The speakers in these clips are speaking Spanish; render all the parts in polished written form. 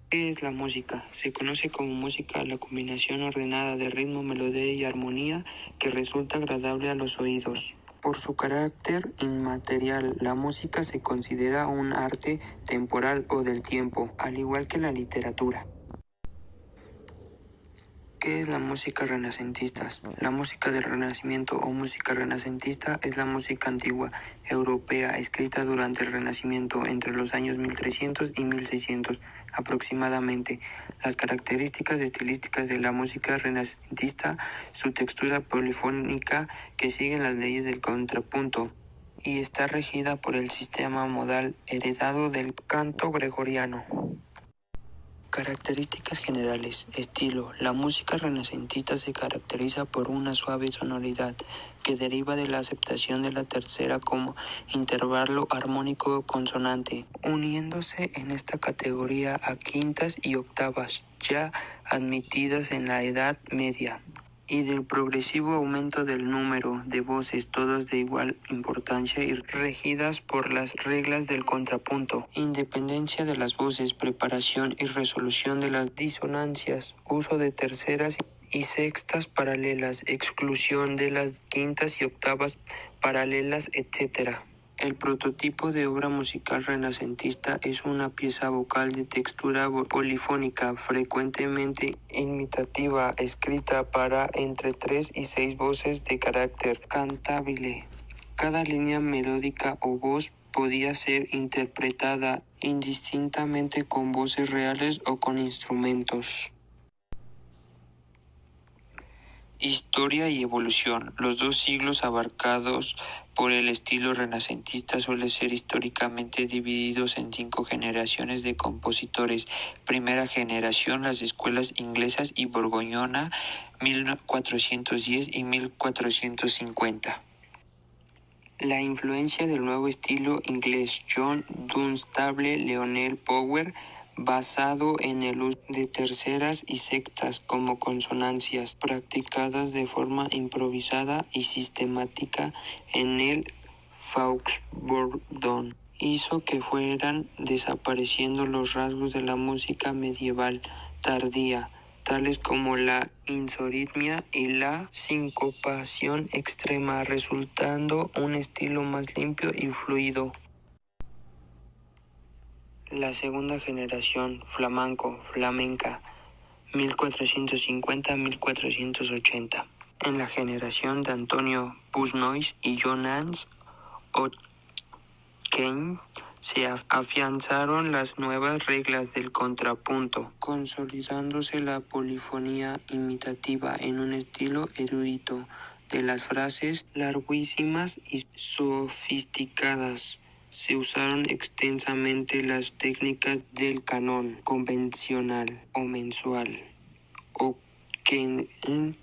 ¿Qué es la música? Se conoce como música la combinación ordenada de ritmo, melodía y armonía que resulta agradable a los oídos. Por su carácter inmaterial, la música se considera un arte temporal o del tiempo, al igual que la literatura. ¿Qué es la música renacentista? La música del Renacimiento o música renacentista es la música antigua europea escrita durante el Renacimiento entre los años 1300 y 1600 aproximadamente. Las características estilísticas de la música renacentista, su textura polifónica que sigue las leyes del contrapunto y está regida por el sistema modal heredado del canto gregoriano. Características generales. Estilo. La música renacentista se caracteriza por una suave sonoridad que deriva de la aceptación de la tercera como intervalo armónico consonante, uniéndose en esta categoría a quintas y octavas, ya admitidas en la Edad Media, y del progresivo aumento del número de voces, todas de igual importancia y regidas por las reglas del contrapunto, independencia de las voces, preparación y resolución de las disonancias, uso de terceras y sextas paralelas, exclusión de las quintas y octavas paralelas, etc. El prototipo de obra musical renacentista es una pieza vocal de textura polifónica, frecuentemente imitativa, escrita para entre 3 y 6 voces de carácter cantable. Cada línea melódica o voz podía ser interpretada indistintamente con voces reales o con instrumentos. Historia y evolución. Los 2 siglos abarcados por el estilo renacentista suelen ser históricamente divididos en 5 generaciones de compositores. Primera generación, las escuelas inglesas y borgoñona, 1410 y 1450. La influencia del nuevo estilo inglés, John Dunstable, Leonel Power, basado en el uso de terceras y sextas como consonancias, practicadas de forma improvisada y sistemática en el Fauxbordón, hizo que fueran desapareciendo los rasgos de la música medieval tardía, tales como la insoritmia y la sincopación extrema, resultando un estilo más limpio y fluido. La segunda generación, flamenca, 1450-1480. En la generación de Antonio Busnois y Johannes Ottokey se afianzaron las nuevas reglas del contrapunto, consolidándose la polifonía imitativa en un estilo erudito de las frases larguísimas y sofisticadas. Se usaron extensamente las técnicas del canon convencional o mensual, o que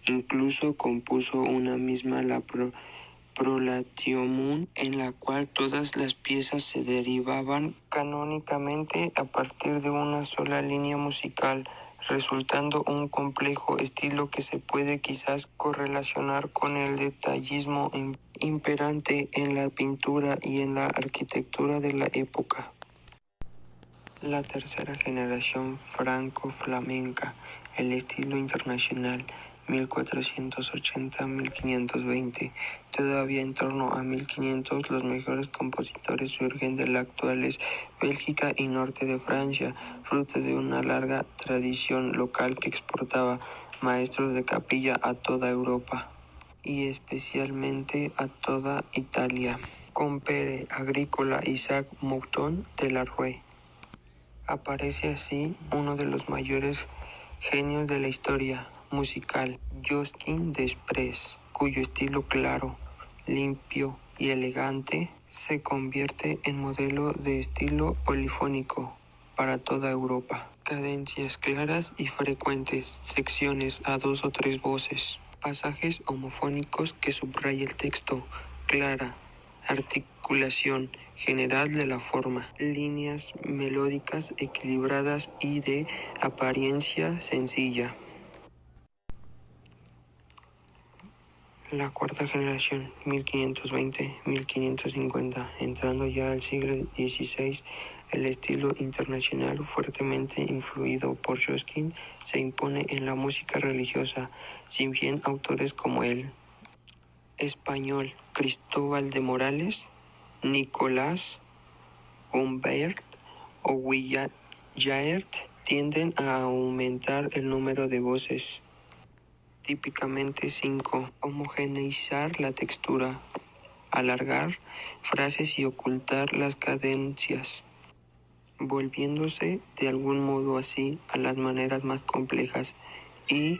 incluso compuso una misma la Prolatiomum, en la cual todas las piezas se derivaban canónicamente a partir de una sola línea musical, resultando un complejo estilo que se puede quizás correlacionar con el detallismo imperante en la pintura y en la arquitectura de la época. La tercera generación franco-flamenca, el estilo internacional, 1480-1520. Todavía en torno a 1500 los mejores compositores surgen de la actuales Bélgica y norte de Francia, fruto de una larga tradición local que exportaba maestros de capilla a toda Europa y especialmente a toda Italia. Compere Agrícola Isaac Mouton de la Rue. Aparece así uno de los mayores genios de la historia musical, Josquin Desprez, cuyo estilo claro, limpio y elegante se convierte en modelo de estilo polifónico para toda Europa. Cadencias claras y frecuentes, secciones a 2 o 3 voces, pasajes homofónicos que subraya el texto, clara articulación general de la forma, líneas melódicas equilibradas y de apariencia sencilla. La cuarta generación, 1520-1550, entrando ya al siglo XVI, El estilo internacional, fuertemente influido por Josquin, se impone en la música religiosa, si bien autores como el español Cristóbal de Morales, Nicolás Humbert o Willaert tienden a aumentar el número de voces, típicamente 5, homogeneizar la textura, alargar frases y ocultar las cadencias, volviéndose de algún modo así a las maneras más complejas y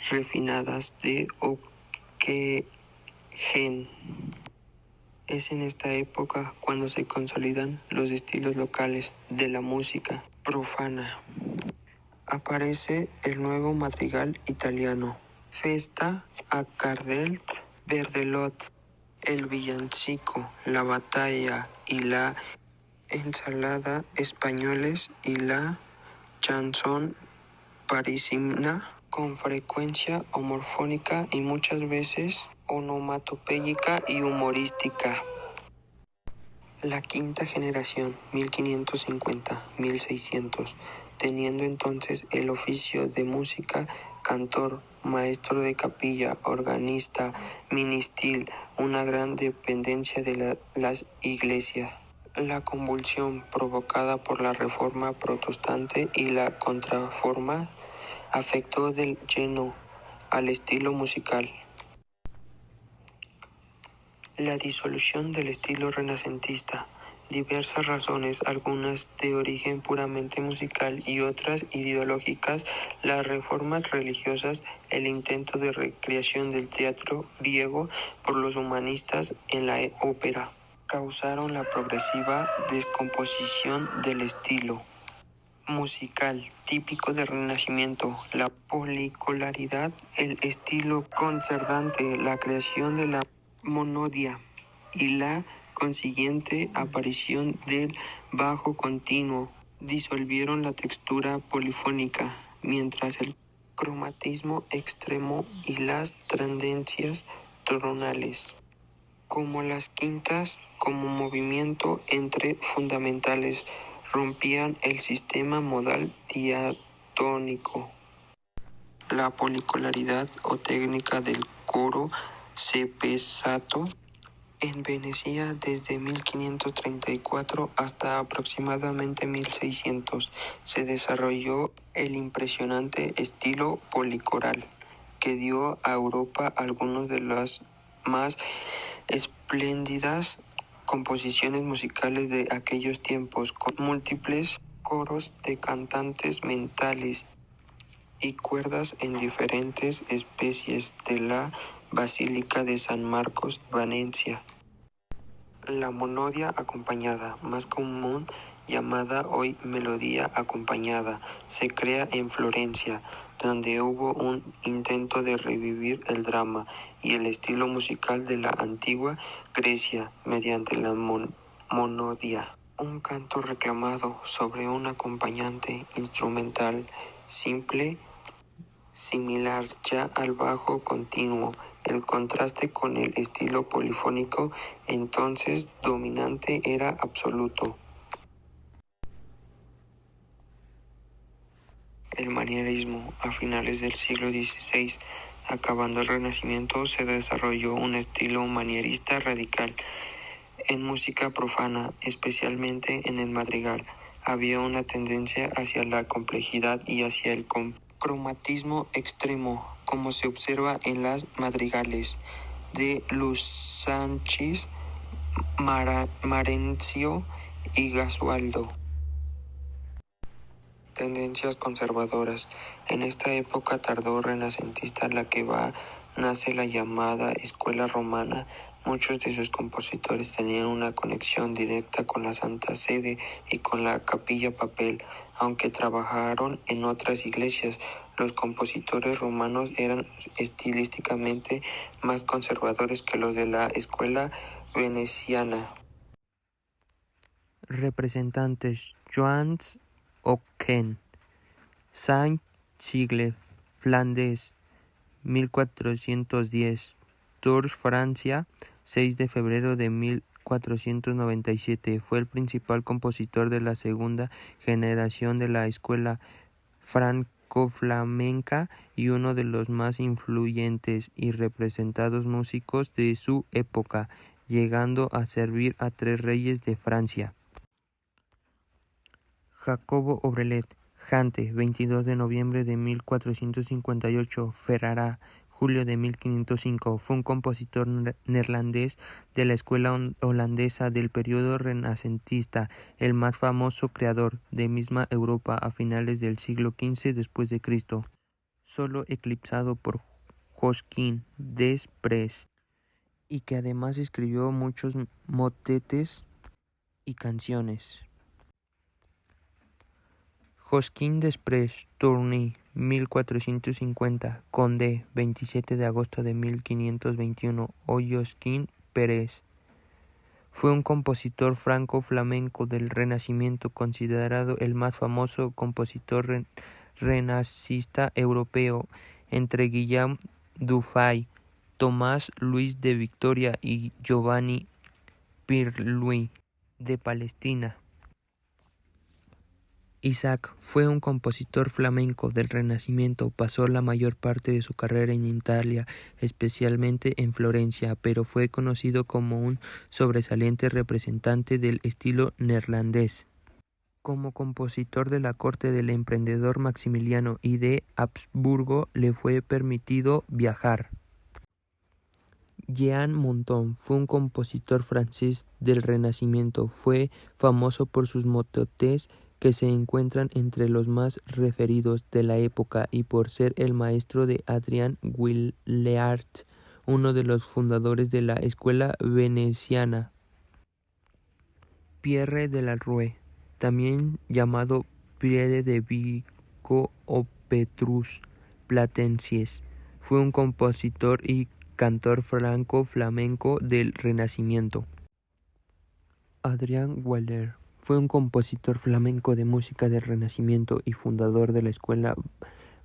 refinadas de Ockeghem. Es en esta época cuando se consolidan los estilos locales de la música profana. Aparece el nuevo madrigal italiano, Festa a Cardelt Verdelot, el villancico, la batalla y la ensalada españoles y la chanson parisina, con frecuencia homofónica y muchas veces onomatopéyica y humorística. La quinta generación, 1550-1600, teniendo entonces el oficio de música, cantor, maestro de capilla, organista, ministil, una gran dependencia de las iglesias. La convulsión provocada por la reforma protestante y la contrarreforma afectó de lleno al estilo musical. La disolución del estilo renacentista. Diversas razones, algunas de origen puramente musical y otras ideológicas, las reformas religiosas, el intento de recreación del teatro griego por los humanistas en la ópera, causaron la progresiva descomposición del estilo musical típico del Renacimiento, la policolaridad, el estilo concertante, la creación de la monodia y la consiguiente aparición del bajo continuo disolvieron la textura polifónica, mientras el cromatismo extremo y las tendencias tonales, como las quintas, como movimiento entre fundamentales, rompían el sistema modal diatónico. La policolaridad o técnica del coro sepezzato en Venecia desde 1534 hasta aproximadamente 1600 se desarrolló el impresionante estilo policoral que dio a Europa algunas de las más espléndidas composiciones musicales de aquellos tiempos, con múltiples coros de cantantes mentales y cuerdas en diferentes especies de la Basílica de San Marcos, Venecia. La monodia acompañada, más común, llamada hoy melodía acompañada, se crea en Florencia, donde hubo un intento de revivir el drama y el estilo musical de la antigua Grecia mediante la monodia, un canto reclamado sobre un acompañante instrumental simple, similar ya al bajo continuo. El contraste con el estilo polifónico entonces dominante era absoluto. El manierismo. A finales del siglo XVI, acabando el Renacimiento, se desarrolló un estilo manierista radical. En música profana, especialmente en el madrigal, había una tendencia hacia la complejidad y hacia el cromatismo extremo, como se observa en las madrigales de Lusanchis, Marencio y Gasualdo. Tendencias conservadoras. En esta época tardó renacentista la que nace la llamada Escuela Romana. Muchos de sus compositores tenían una conexión directa con la Santa Sede y con la Capilla Papal, aunque trabajaron en otras iglesias. Los compositores romanos eran estilísticamente más conservadores que los de la escuela veneciana. Representantes: Johannes Ocken, Saint-Sigle, Flandes, 1410, Tours, Francia, 6 de febrero de 1410. 1497. Fue el principal compositor de la segunda generación de la escuela franco-flamenca y uno de los más influyentes y representados músicos de su época, llegando a servir a 3 reyes de Francia. Jacobo Orelet Jante, 22 de noviembre de 1458, Ferrara, julio de 1505, fue un compositor neerlandés de la escuela holandesa del periodo renacentista, el más famoso creador de misma Europa a finales del siglo XV después de Cristo, solo eclipsado por Josquin des Prez, y que además escribió muchos motetes y canciones. Josquin des Prez, Tournai, 1450, Condé, 27 de agosto de 1521, o Josquin Pérez. Fue un compositor franco-flamenco del Renacimiento, considerado el más famoso compositor renacentista europeo, entre Guillaume Dufay, Tomás Luis de Victoria y Giovanni Pierre-Louis de Palestina. Isaac fue un compositor flamenco del Renacimiento. Pasó la mayor parte de su carrera en Italia, especialmente en Florencia, pero fue conocido como un sobresaliente representante del estilo neerlandés. Como compositor de la corte del emperador Maximiliano y de Habsburgo, le fue permitido viajar. Jean Mouton fue un compositor francés del Renacimiento. Fue famoso por sus motetes, que se encuentran entre los más referidos de la época, y por ser el maestro de Adrien Williart, uno de los fundadores de la escuela veneciana. Pierre de la Rue, también llamado Pierre de Vico o Petrus Platensies, fue un compositor y cantor franco-flamenco del Renacimiento. Adrien Waller fue un compositor flamenco de música del Renacimiento y fundador de la escuela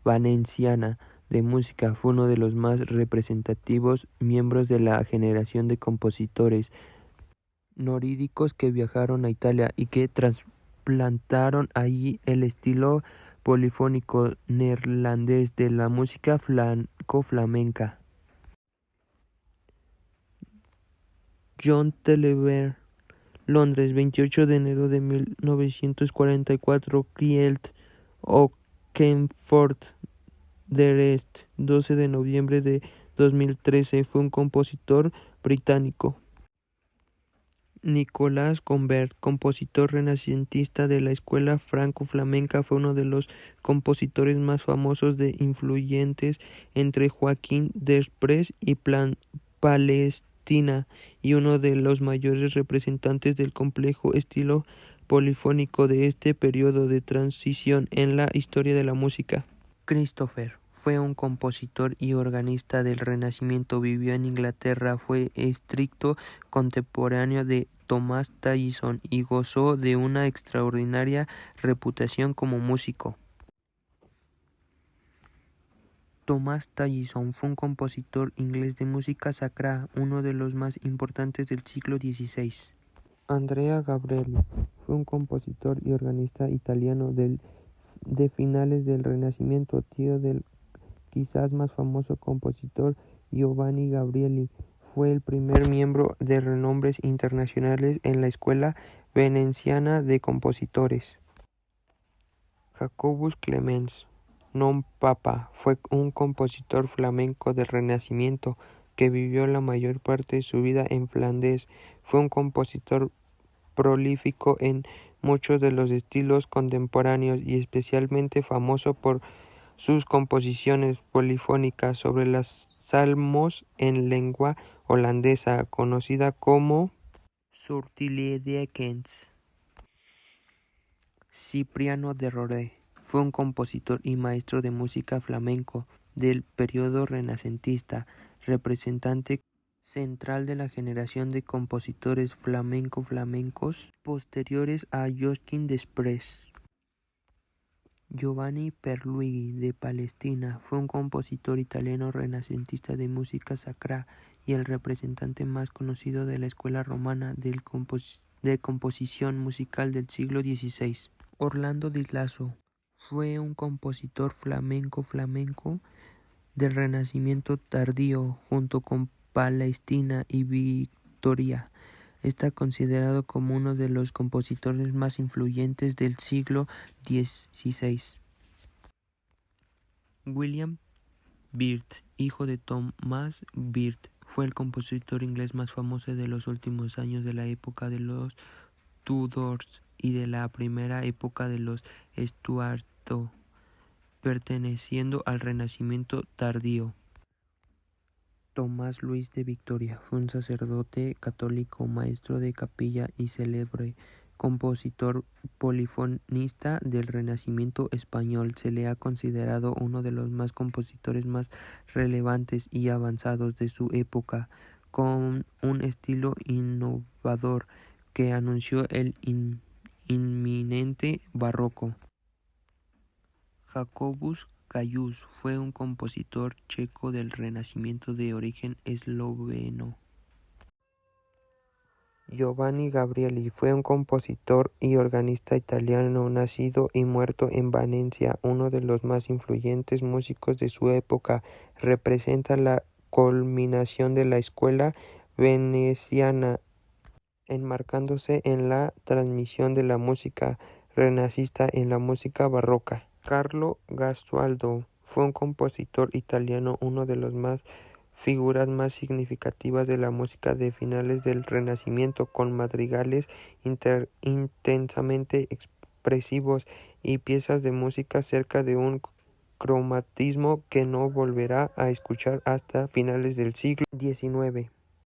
valenciana de música. Fue uno de los más representativos miembros de la generación de compositores norídicos que viajaron a Italia y que trasplantaron allí el estilo polifónico neerlandés de la música flamenca. John Telever, Londres, 28 de enero de 1944, Kielt, Oakenford, Derest, 12 de noviembre de 2013, fue un compositor británico. Nicolas Gombert, compositor renacentista de la escuela franco-flamenca, fue uno de los compositores más famosos e influyentes entre Joaquín des Prez y Palestina, y uno de los mayores representantes del complejo estilo polifónico de este periodo de transición en la historia de la música. Christopher fue un compositor y organista del Renacimiento. Vivió en Inglaterra, fue estricto contemporáneo de Thomas Tallis y gozó de una extraordinaria reputación como músico. Thomas Tallis fue un compositor inglés de música sacra, uno de los más importantes del siglo XVI. Andrea Gabrieli fue un compositor y organista italiano de finales del Renacimiento, tío del quizás más famoso compositor Giovanni Gabrieli. Fue el primer miembro de renombres internacionales en la escuela veneciana de compositores. Jacobus Clemens, non Papa, fue un compositor flamenco del Renacimiento que vivió la mayor parte de su vida en Flandes. Fue un compositor prolífico en muchos de los estilos contemporáneos y especialmente famoso por sus composiciones polifónicas sobre los salmos en lengua holandesa, conocida como Sortilediekens. Cipriano de Rore fue un compositor y maestro de música flamenco del periodo renacentista, representante central de la generación de compositores flamencos posteriores a Josquin des Prez. Giovanni Pierre-Louis de Palestina fue un compositor italiano renacentista de música sacra y el representante más conocido de la escuela romana de composición musical del siglo XVI. Orlando di Lasso fue un compositor flamenco del Renacimiento tardío, junto con Palestina y Victoria. Está considerado como uno de los compositores más influyentes del siglo XVI. William Byrd, hijo de Thomas Byrd, fue el compositor inglés más famoso de los últimos años de la época de los Tudors y de la primera época de los Stuarto, perteneciendo al Renacimiento tardío. Tomás Luis de Victoria fue un sacerdote católico, maestro de capilla y célebre compositor polifonista del Renacimiento español. Se le ha considerado uno de los compositores más relevantes y avanzados de su época, con un estilo innovador que anunció el inminente barroco. Jacobus Caius fue un compositor checo del Renacimiento de origen esloveno. Giovanni Gabrieli fue un compositor y organista italiano nacido y muerto en Venecia, uno de los más influyentes músicos de su época. Representa la culminación de la escuela veneciana, enmarcándose en la transmisión de la música renacentista en la música barroca. Carlo Gesualdo fue un compositor italiano, uno de los figuras más significativas de la música de finales del Renacimiento, con madrigales intensamente expresivos y piezas de música cerca de un cromatismo que no volverá a escuchar hasta finales del siglo XIX.